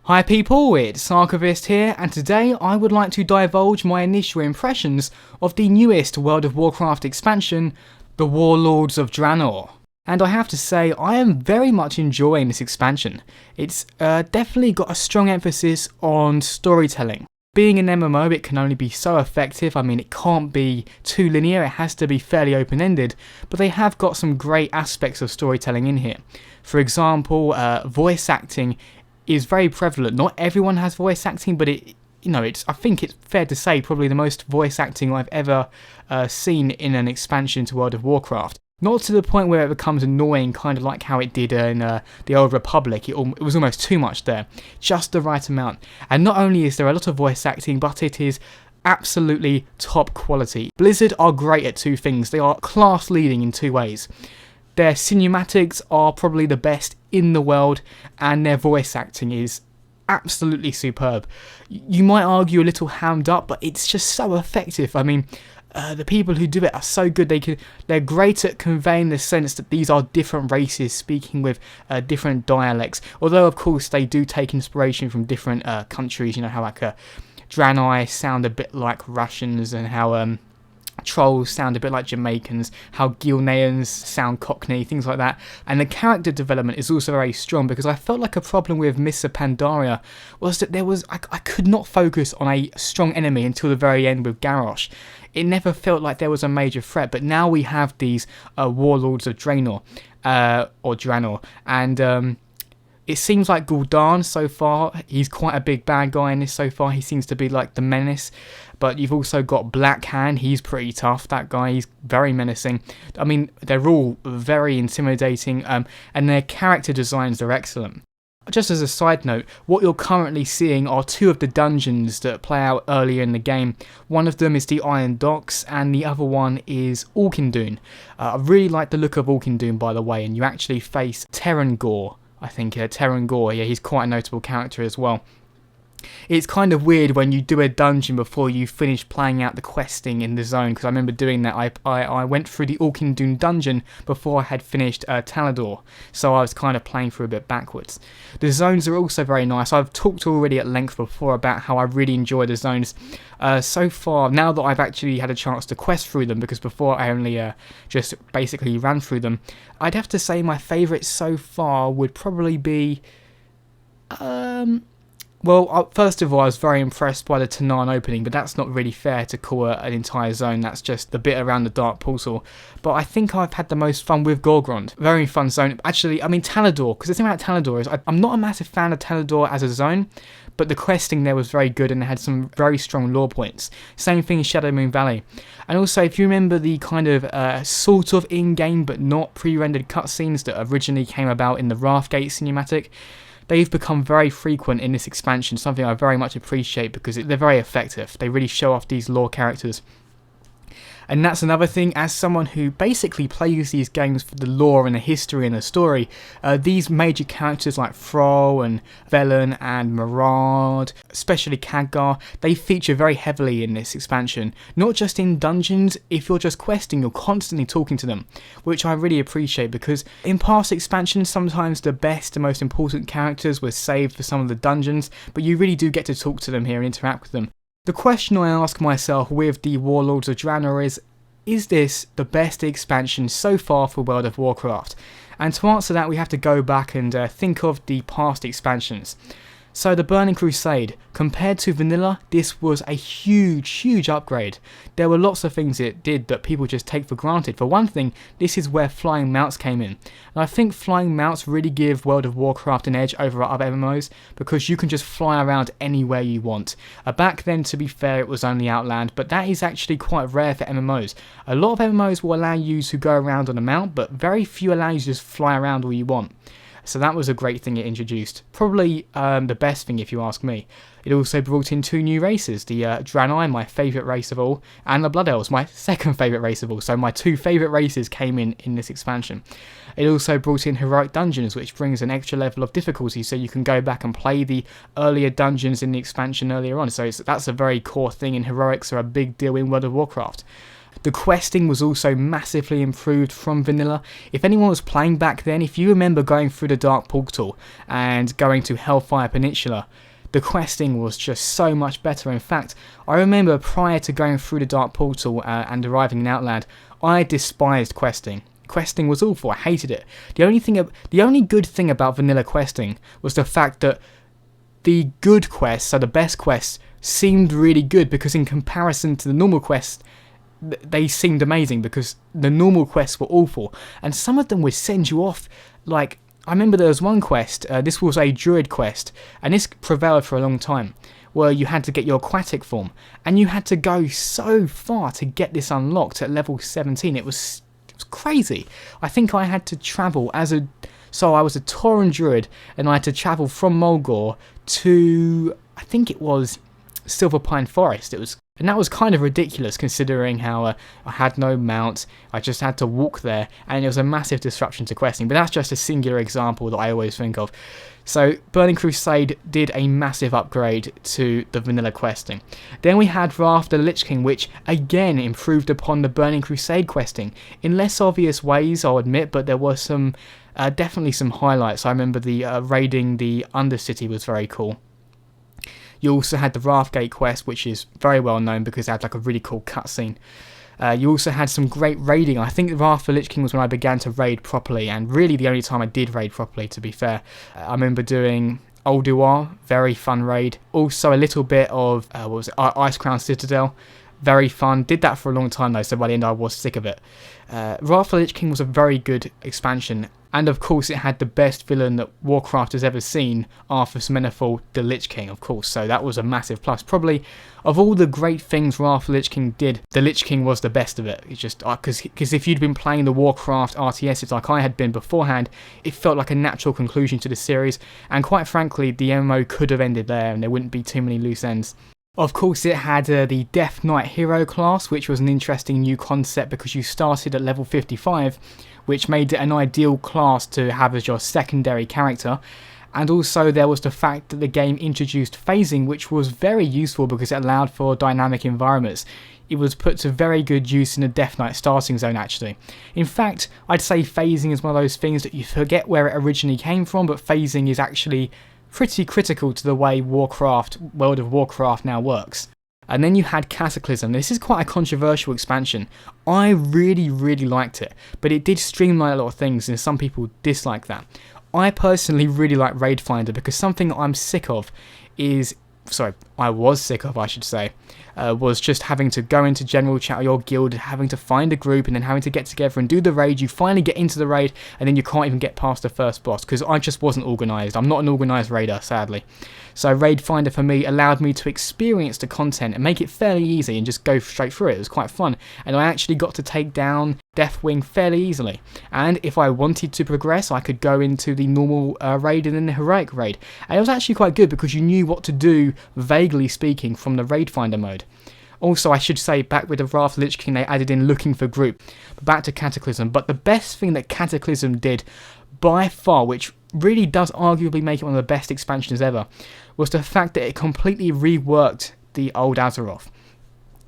Hi people, it's Archivist here, and today I would like to divulge my initial impressions of the newest World of Warcraft expansion, the Warlords of Draenor. And I have to say, I am very much enjoying this expansion. It's definitely got a strong emphasis on storytelling. Being an MMO, it can only be so effective. I mean, it can't be too linear, it has to be fairly open-ended, but they have got some great aspects of storytelling in here. For example, voice acting is very prevalent. Not everyone has voice acting, but I think it's fair to say probably the most voice acting I've ever seen in an expansion to World of Warcraft. Not to the point where it becomes annoying, kind of like how it did in the Old Republic. It was almost too much there, just the right amount. And not only is there a lot of voice acting, but it is absolutely top quality. Blizzard are great at two things. They are class leading in two ways. Their cinematics are probably the best in the world, and their voice acting is absolutely superb. You might argue a little hammed up, but it's just so effective. I mean, the people who do it are so good. They're great at conveying the sense that these are different races speaking with different dialects. Although, of course, they do take inspiration from different countries. You know how Draenei sound a bit like Russians, and how Trolls sound a bit like Jamaicans, how Gilneans sound Cockney, things like that. And the character development is also very strong, because I felt like a problem with Missa Pandaria was that I could not focus on a strong enemy until the very end with Garrosh. It never felt like there was a major threat, but now we have these Warlords of Draenor, or Draenor, and it seems like Gul'dan so far, he's quite a big bad guy in this so far. He seems to be like the menace. But you've also got Blackhand, he's pretty tough, that guy, he's very menacing. I mean, they're all very intimidating, and their character designs are excellent. Just as a side note, what you're currently seeing are two of the dungeons that play out earlier in the game. One of them is the Iron Docks, and the other one is Orkindune. I really like the look of Orkindune, by the way, and you actually face Terrangor. I think Terrangor, yeah, he's quite a notable character as well. It's kind of weird when you do a dungeon before you finish playing out the questing in the zone, because I remember doing that. I went through the Orkindune dungeon before I had finished Talador, so I was kind of playing through a bit backwards. The zones are also very nice. I've talked already at length before about how I really enjoy the zones. So far, now that I've actually had a chance to quest through them, because before I only just basically ran through them, I'd have to say my favourite so far would probably be well, first of all, I was very impressed by the Tanaan opening, but that's not really fair to call an entire zone. That's just the bit around the Dark Portal. But I think I've had the most fun with Gorgrond. Very fun zone. Actually, I mean Talador, because the thing about Talador is I'm not a massive fan of Talador as a zone, but the questing there was very good, and it had some very strong lore points. Same thing in Shadowmoon Valley. And also, if you remember the kind of sort of in-game but not pre-rendered cutscenes that originally came about in the Wrathgate cinematic, they've become very frequent in this expansion, something I very much appreciate because they're very effective. They really show off these lore characters. And that's another thing, as someone who basically plays these games for the lore and the history and the story, these major characters like Thrall and Velen and Marad, especially Khadgar, they feature very heavily in this expansion. Not just in dungeons, if you're just questing, you're constantly talking to them, which I really appreciate, because in past expansions, sometimes the best and most important characters were saved for some of the dungeons, but you really do get to talk to them here and interact with them. The question I ask myself with the Warlords of Draenor is this the best expansion so far for World of Warcraft? And to answer that, we have to go back and think of the past expansions. So the Burning Crusade, compared to vanilla, this was a huge upgrade. There were lots of things it did that people just take for granted. For one thing, this is where flying mounts came in. And I think flying mounts really give World of Warcraft an edge over other MMOs, because you can just fly around anywhere you want. Back then, to be fair, it was only Outland, but that is actually quite rare for MMOs. A lot of MMOs will allow you to go around on a mount, but very few allow you to just fly around all you want. So that was a great thing it introduced. Probably the best thing if you ask me. It also brought in two new races, the Draenei, my favourite race of all, and the Blood Elves, my second favourite race of all. So my two favourite races came in this expansion. It also brought in heroic dungeons, which brings an extra level of difficulty, so you can go back and play the earlier dungeons in the expansion earlier on. So that's a very core thing, and heroics are a big deal in World of Warcraft. The questing was also massively improved from vanilla. If anyone was playing back then, if you remember going through the Dark Portal and going to Hellfire Peninsula, the questing was just so much better. In fact, I remember prior to going through the Dark Portal and arriving in Outland, I despised questing. Questing was awful, I hated it. The only good thing about vanilla questing was the fact that the good quests, so the best quests, seemed really good, because in comparison to the normal quests, they seemed amazing, because the normal quests were awful, and some of them would send you off. Like, I remember there was one quest, this was a druid quest, and this prevailed for a long time, where you had to get your aquatic form, and you had to go so far to get this unlocked at level 17. It was crazy. I think I had to travel so I was a Tauren druid, and I had to travel from Mulgore to, I think it was Silverpine Forest. And that was kind of ridiculous, considering how I had no mount, I just had to walk there, and it was a massive disruption to questing. But that's just a singular example that I always think of. So Burning Crusade did a massive upgrade to the vanilla questing. Then we had Wrath of the Lich King, which again improved upon the Burning Crusade questing in less obvious ways, I'll admit, but there were some definitely some highlights. I remember the raiding the Undercity was very cool. You also had the Wrathgate quest, which is very well known because it had like a really cool cutscene. You also had some great raiding. I think Wrath of the Lich King was when I began to raid properly, and really the only time I did raid properly, to be fair. I remember doing Ulduar, very fun raid. Also a little bit of, Icecrown Citadel, very fun. Did that for a long time though, so by the end I was sick of it. Wrath of the Lich King was a very good expansion, and of course it had the best villain that Warcraft has ever seen, Arthas Menethil, the Lich King, of course, so that was a massive plus. Probably, of all the great things Wrath of the Lich King did, the Lich King was the best of it. It's just, because if you'd been playing the Warcraft RTSs like I had been beforehand, it felt like a natural conclusion to the series, and quite frankly, the MMO could have ended there and there wouldn't be too many loose ends. Of course, it had the Death Knight hero class, which was an interesting new concept because you started at level 55, which made it an ideal class to have as your secondary character. And also there was the fact that the game introduced phasing, which was very useful because it allowed for dynamic environments. It was put to very good use in the Death Knight starting zone actually. In fact, I'd say phasing is one of those things that you forget where it originally came from, but phasing is actually pretty critical to the way World of Warcraft now works. And then you had Cataclysm. This is quite a controversial expansion. I really liked it, but it did streamline a lot of things and some people dislike that. I personally really like Raid Finder because something I'm sick of is, I was sick of, I should say, was just having to go into general chat or your guild, having to find a group and then having to get together and do the raid. You finally get into the raid and then you can't even get past the first boss because I just wasn't organised. I'm not an organised raider, sadly. So Raid Finder for me allowed me to experience the content and make it fairly easy and just go straight through it. It was quite fun, and I actually got to take down Deathwing fairly easily. And if I wanted to progress, I could go into the normal raid and then the heroic raid. And it was actually quite good because you knew what to do, vaguely speaking, from the Raid Finder mode. Also, I should say, back with the Wrath of the Lich King, they added in looking for group. Back to Cataclysm. But the best thing that Cataclysm did, by far, which really does arguably make it one of the best expansions ever, was the fact that it completely reworked the old Azeroth.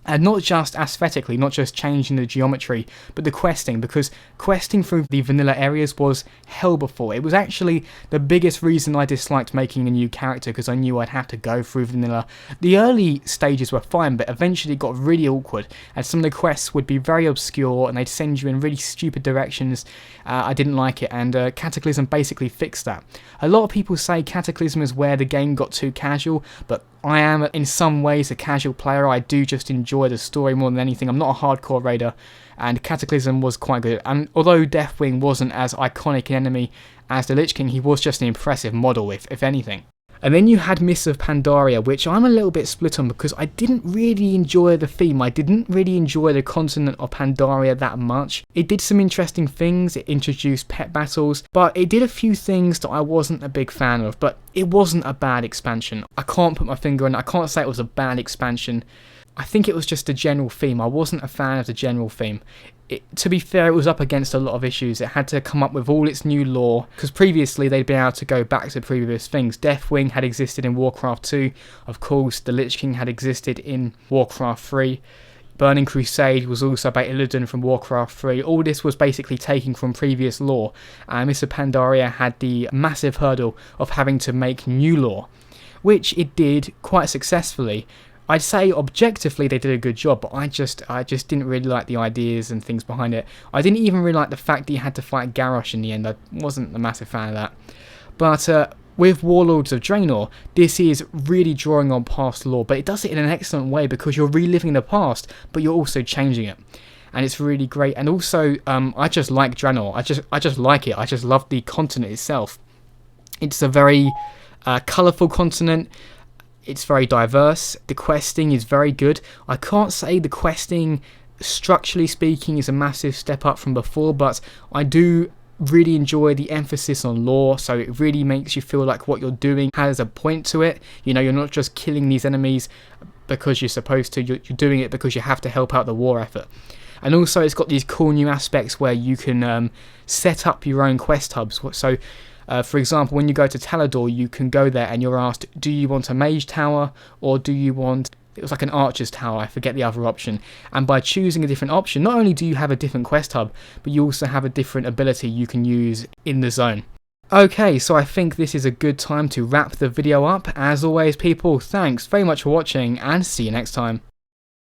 And not just aesthetically, not just changing the geometry, but the questing, because questing through the vanilla areas was hell before. It was actually the biggest reason I disliked making a new character, because I knew I'd have to go through vanilla. The early stages were fine, but eventually it got really awkward, and some of the quests would be very obscure, and they'd send you in really stupid directions. I didn't like it, and Cataclysm basically fixed that. A lot of people say Cataclysm is where the game got too casual, but I am in some ways a casual player. I do just enjoy the story more than anything. I'm not a hardcore raider, and Cataclysm was quite good. And although Deathwing wasn't as iconic an enemy as the Lich King, he was just an impressive model, if anything. And then you had Mists of Pandaria, which I'm a little bit split on because I didn't really enjoy the theme. I didn't really enjoy the continent of Pandaria that much. It did some interesting things, it introduced pet battles, but it did a few things that I wasn't a big fan of. But it wasn't a bad expansion. I can't put my finger on it. I can't say it was a bad expansion. I think it was just a general theme. I wasn't a fan of the general theme. To be fair, it was up against a lot of issues. It had to come up with all its new lore, because previously they'd been able to go back to previous things. Deathwing had existed in Warcraft 2, of course the Lich King had existed in Warcraft 3. Burning Crusade was also about Illidan from Warcraft 3. All this was basically taken from previous lore, and Mr. Pandaria had the massive hurdle of having to make new lore, which it did quite successfully. I'd say objectively they did a good job, but I just didn't really like the ideas and things behind it. I didn't even really like the fact that you had to fight Garrosh in the end. I wasn't a massive fan of that. But with Warlords of Draenor, this is really drawing on past lore, but it does it in an excellent way because you're reliving the past, but you're also changing it, and it's really great. And also, I just like Draenor. I just like it. I just love the continent itself. It's a very colourful continent. It's very diverse. The questing is very good. I can't say the questing, structurally speaking, is a massive step up from before, but I do really enjoy the emphasis on lore, so it really makes you feel like what you're doing has a point to it. You know, you're not just killing these enemies because you're supposed to, you're doing it because you have to help out the war effort. And also it's got these cool new aspects where you can set up your own quest hubs. So for example, when you go to Talador, you can go there and you're asked, do you want a mage tower or do you want, it was like an archer's tower, I forget the other option. And by choosing a different option, not only do you have a different quest hub, but you also have a different ability you can use in the zone. Okay, so I think this is a good time to wrap the video up. As always, people, thanks very much for watching and see you next time.